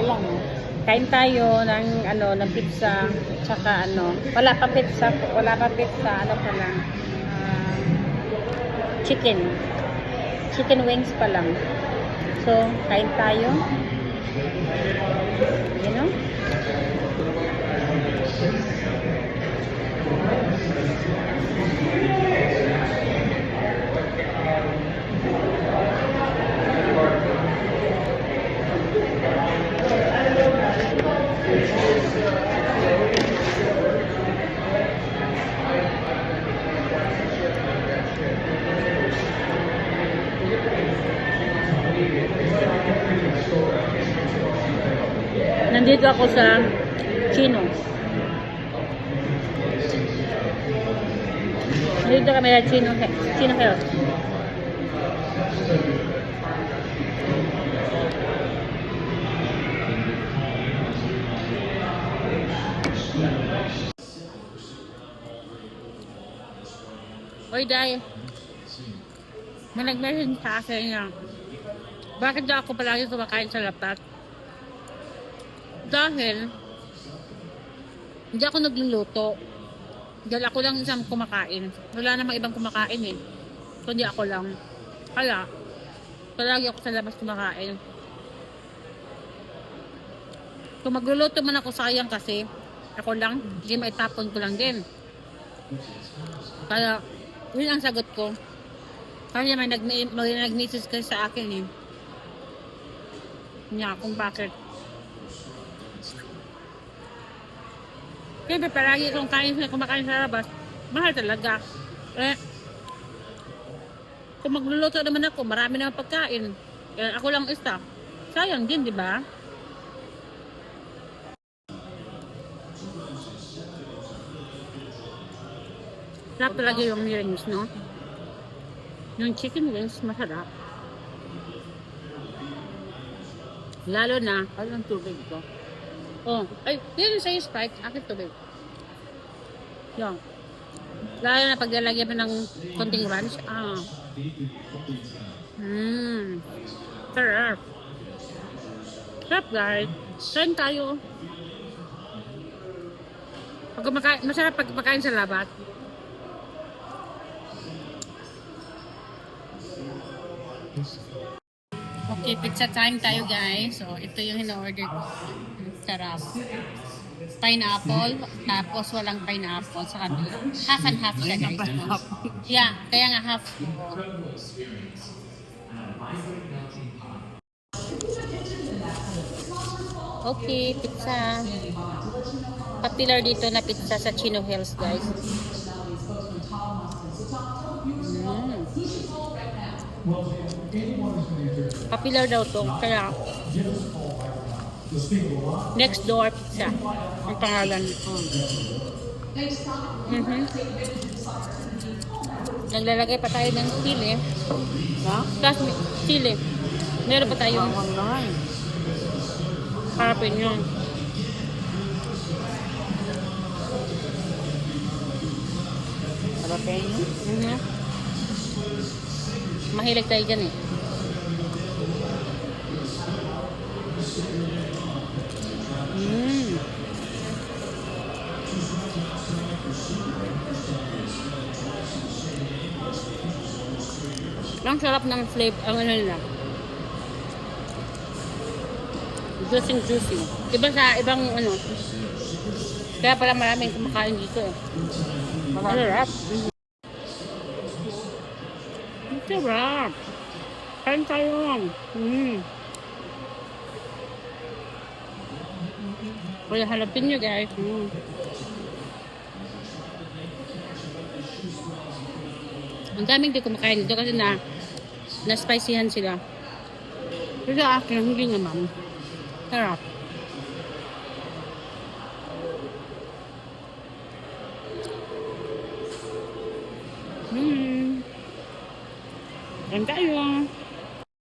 lang. Kain tayo ng ng pizza, tsaka wala pa pizza, ano pa lang. Chicken. Chicken wings pa lang. So, kain tayo. You know? Nandito ako sa Chino. Nandito kami sa Chino Health. Oy, Day. May nag-message sa akin na bakit daw ako palagi kumakain sa lapat? Dahil hindi ako nagluluto. Dahil ako lang isang kumakain. Wala namang ibang kumakain eh. Kundi ako lang. Kaya, palagi ako sa labas kumakain. Kung magluluto man ako, sayang kasi ako lang, hindi maitapon ko lang din. Kaya, yun ang sagot ko. Kaya may nag-message kayo sa akin eh. Niya, kung bakit. Kaya palagi kung kumakain sa labas, mahal talaga. Eh, kung magluluto naman ako, marami naman pagkain. Kaya ako lang isa. Sayang din, di ba? Sarap talaga yung wings, no? Yung chicken wings, masarap. Lalo na, Ano ang tubig ko? oh, ay, yun sa'yo Sprite, akin tubig. Yan. Lalo na pag lalagyan mo ng konting ranch. Sarap. Sarap guys. Kain tayo. Masarap pag kumakain sa labat. Okay, pizza time tayo guys. So, ito yung in-order ko. Sarap. Pineapple, tapos walang pineapple sa kabila. Half and half siya guys. Yeah, kaya nga half. Okay, pizza. Popular dito na pizza sa Chino Hills guys. Popular daw to, kaya next door pizza ang pangalan. Naglalagay pa tayo ng chili. Tapos chili. Meron pa tayo. Harapin yun. Harapin yun? Mahilig tayo dyan eh. Ang sarap ng flavor, ang ano nila. Juicy. Iba sa ibang ano. Kaya pala maraming kumakain dito eh. Masarap. Masarap. Kain tayo. Kaya halapin nyo guys. Ang daming di kumakain dito kasi na-spicyhan sila. Pero sa akin, hindi naman. Sarap. Kain tayo.